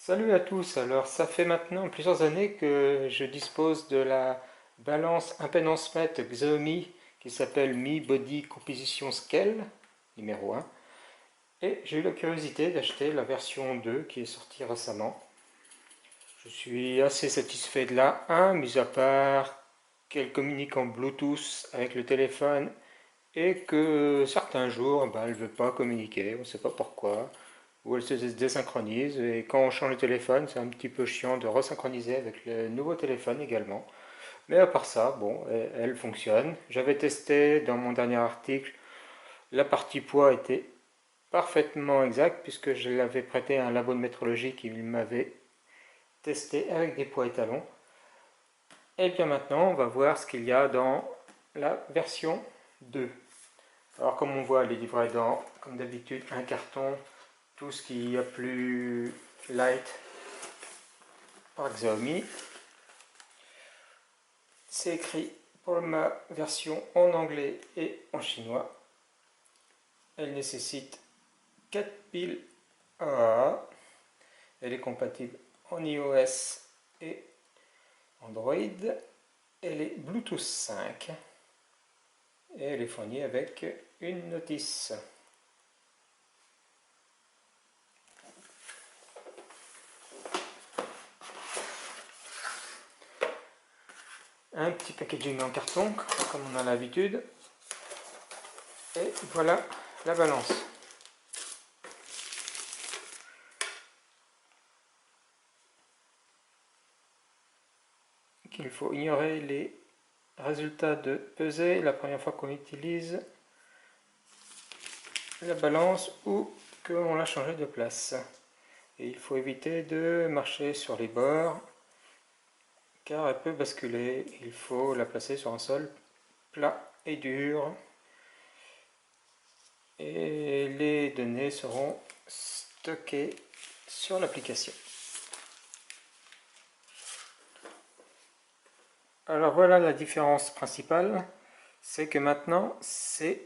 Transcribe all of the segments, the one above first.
Salut à tous, alors ça fait maintenant plusieurs années que je dispose de la balance impédance mètre Xiaomi qui s'appelle Mi Body Composition Scale numéro 1 et j'ai eu la curiosité d'acheter la version 2 qui est sortie récemment. Je suis assez satisfait de la 1, mis à part qu'elle communique en Bluetooth avec le téléphone et que certains jours elle ne veut pas communiquer, on ne sait pas pourquoi où elle se désynchronise et quand on change le téléphone, c'est un petit peu chiant de resynchroniser avec le nouveau téléphone également. Mais à part ça, bon, elle fonctionne. J'avais testé dans mon dernier article, la partie poids était parfaitement exacte puisque je l'avais prêté à un labo de métrologie qui m'avait testé avec des poids étalons. Et bien maintenant, on va voir ce qu'il y a dans la version 2. Alors comme on voit, elle est livrée dans, comme d'habitude, un carton, tout ce qui est plus light par Xiaomi. C'est écrit pour ma version en anglais et en chinois. Elle nécessite 4 piles AA. Elle est compatible en iOS et Android. Elle est Bluetooth 5 et elle est fournie avec une notice. Un petit packaging en carton comme on a l'habitude. Et voilà la balance. Il faut ignorer les résultats de pesée la première fois qu'on utilise la balance ou qu'on l'a changé de place. Et il faut éviter de marcher sur les bords car elle peut basculer. Il faut la placer sur un sol plat et dur. Et les données seront stockées sur l'application. Alors voilà la différence principale, c'est que maintenant c'est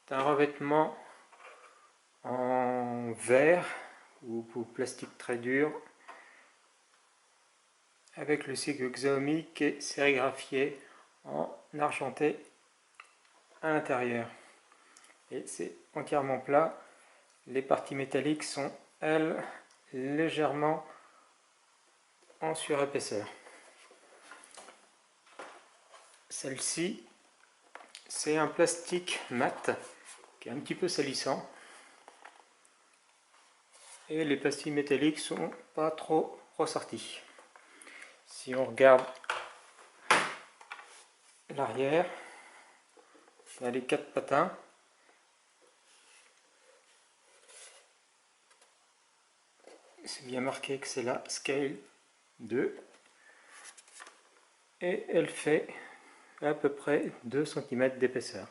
un revêtement en verre ou plastique très dur avec le sigle Xiaomi qui est sérigraphié en argenté à l'intérieur. Et c'est entièrement plat. Les parties métalliques sont, elles, légèrement en surépaisseur. Celle-ci, c'est un plastique mat qui est un petit peu salissant. Et les pastilles métalliques sont pas trop ressorties. Si on regarde l'arrière, on a les 4 patins. C'est bien marqué que c'est la Scale 2. Et elle fait à peu près 2 cm d'épaisseur.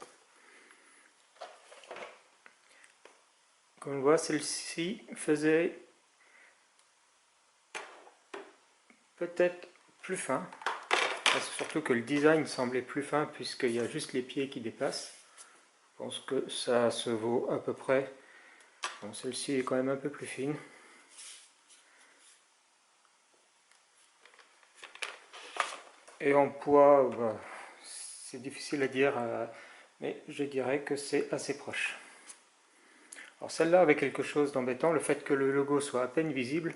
Comme on voit, celle-ci faisait peut-être plus fin. Surtout que le design semblait plus fin puisqu'il y a juste les pieds qui dépassent. Je pense que ça se vaut à peu près. Bon, celle-ci est quand même un peu plus fine. Et en poids, bah, c'est difficile à dire, mais je dirais que c'est assez proche. Alors celle-là avait quelque chose d'embêtant, le fait que le logo soit à peine visible.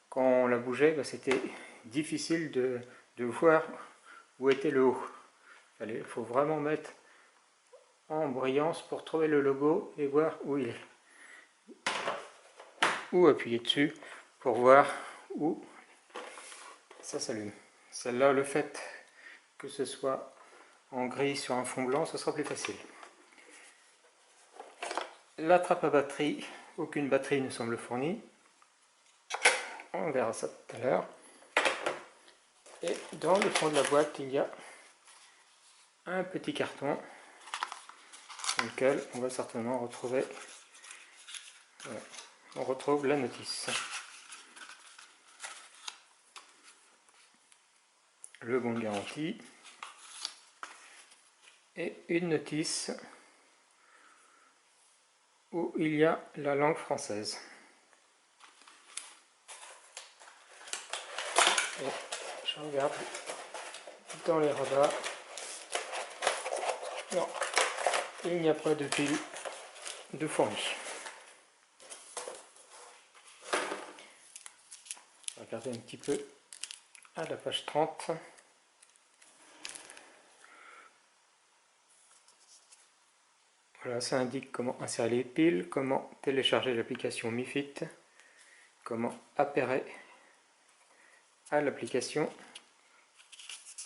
Quand on la bougeait, bah, c'était difficile de voir où était le haut. Il faut vraiment mettre en brillance pour trouver le logo et voir où il est. Ou appuyer dessus pour voir où ça s'allume. Celle-là, le fait que ce soit en gris sur un fond blanc, ce sera plus facile. La trappe à batterie, aucune batterie ne semble fournie. On verra ça tout à l'heure. Et dans le fond de la boîte, il y a un petit carton dans lequel on va certainement retrouver, voilà, on retrouve la notice. Le bon de garantie et une notice où il y a la langue française. Et je regarde dans les rabats. Non, il n'y a pas de pile de fourmi. Regardez un petit peu à la page 30. Voilà, ça indique comment insérer les piles, comment télécharger l'application MiFit, comment appairer à l'application,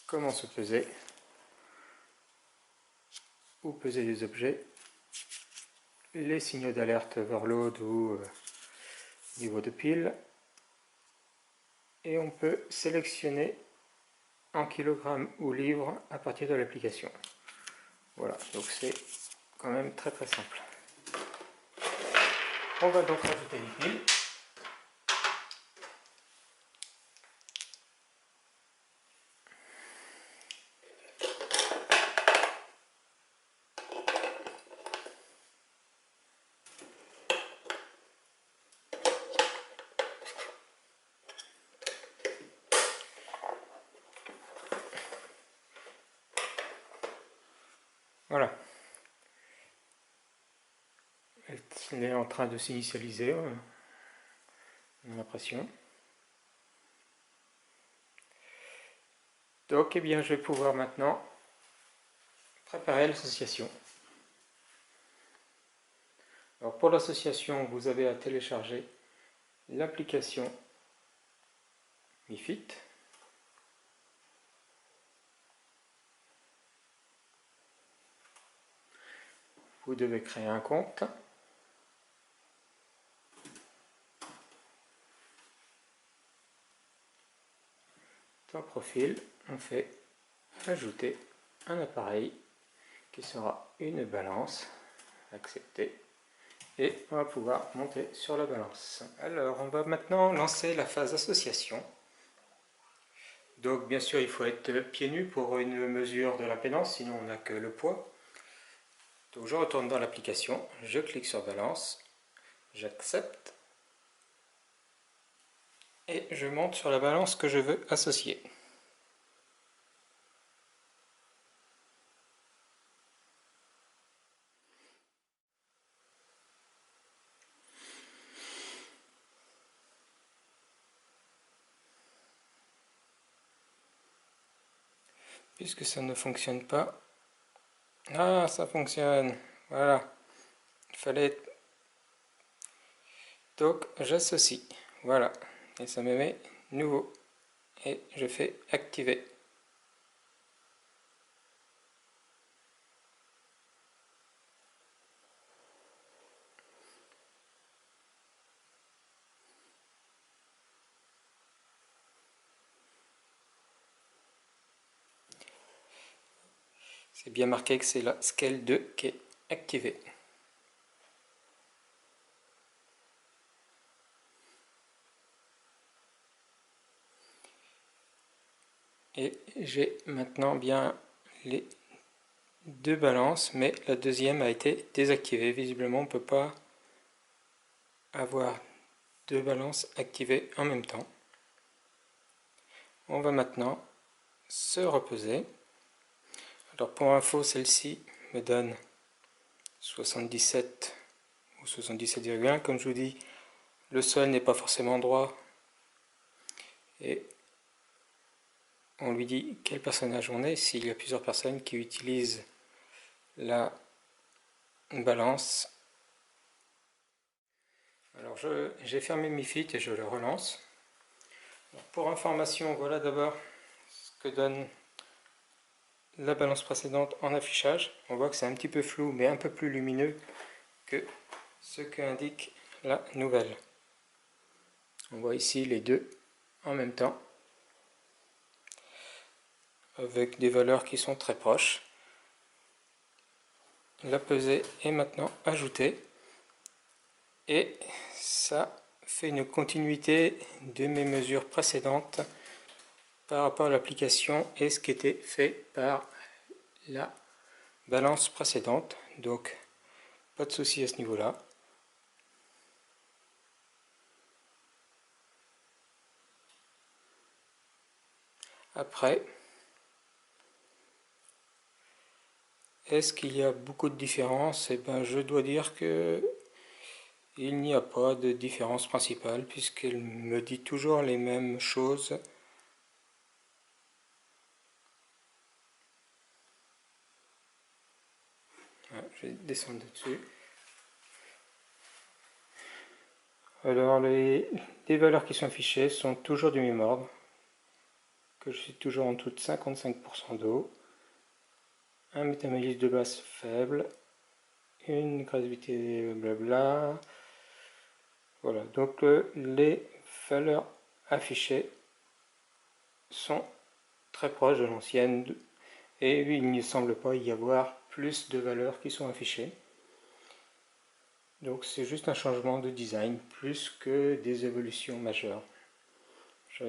comment se peser, ou peser des objets, les signaux d'alerte overload ou niveau de pile, et on peut sélectionner en kilogrammes ou livres à partir de l'application. Voilà, donc c'est quand même très simple. On va donc rajouter les piles. Voilà. Elle est en train de s'initialiser, j'ai l'impression. Donc, eh bien, je vais pouvoir maintenant préparer l'association. Alors, pour l'association, vous avez à télécharger l'application MiFit. Vous devez créer un compte. Dans Profil, on fait ajouter un appareil qui sera une balance. Accepter. Et on va pouvoir monter sur la balance. Alors, on va maintenant lancer la phase association. Donc, bien sûr, il faut être pieds nus pour une mesure de l'impédance, sinon on n'a que le poids. Donc, je retourne dans l'application, je clique sur balance, j'accepte et je monte sur la balance que je veux associer. Puisque ça ne fonctionne pas. Ah, ça fonctionne. Voilà. Il fallait... Donc, j'associe. Voilà. Et ça me met nouveau. Et je fais activer. C'est bien marqué que c'est la Scale 2 qui est activée. Et j'ai maintenant bien les deux balances, mais la deuxième a été désactivée. Visiblement, on ne peut pas avoir deux balances activées en même temps. On va maintenant se reposer. Alors pour info, celle-ci me donne 77 ou 77,1. Comme je vous dis, le sol n'est pas forcément droit. Et on lui dit quel personnage on est. S'il y a plusieurs personnes qui utilisent la balance. Alors j'ai fermé MiFit et je le relance. Alors pour information, voilà d'abord ce que donne la balance précédente en affichage. On voit que c'est un petit peu flou mais un peu plus lumineux que ce qu'indique la nouvelle. On voit ici les deux en même temps avec des valeurs qui sont très proches. La pesée est maintenant ajoutée et ça fait une continuité de mes mesures précédentes par rapport à l'application et ce qui était fait par la balance précédente. Donc pas de souci à ce niveau là. Après, est-ce qu'il y a beaucoup de différences? Eh ben, je dois dire que il n'y a pas de différence principale puisqu'elle me dit toujours les mêmes choses. Je vais descendre dessus. Alors les valeurs qui sont affichées sont toujours du même ordre, que je suis toujours en dessous de 55% d'eau, un métabolisme de base faible, une gravité blabla. Voilà, donc les valeurs affichées sont très proches de l'ancienne et il ne semble pas y avoir plus de valeurs qui sont affichées. Donc c'est juste un changement de design plus que des évolutions majeures. Je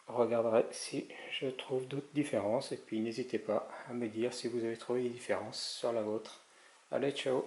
regarderai si je trouve d'autres différences et puis n'hésitez pas à me dire si vous avez trouvé des différences sur la vôtre. Allez, ciao!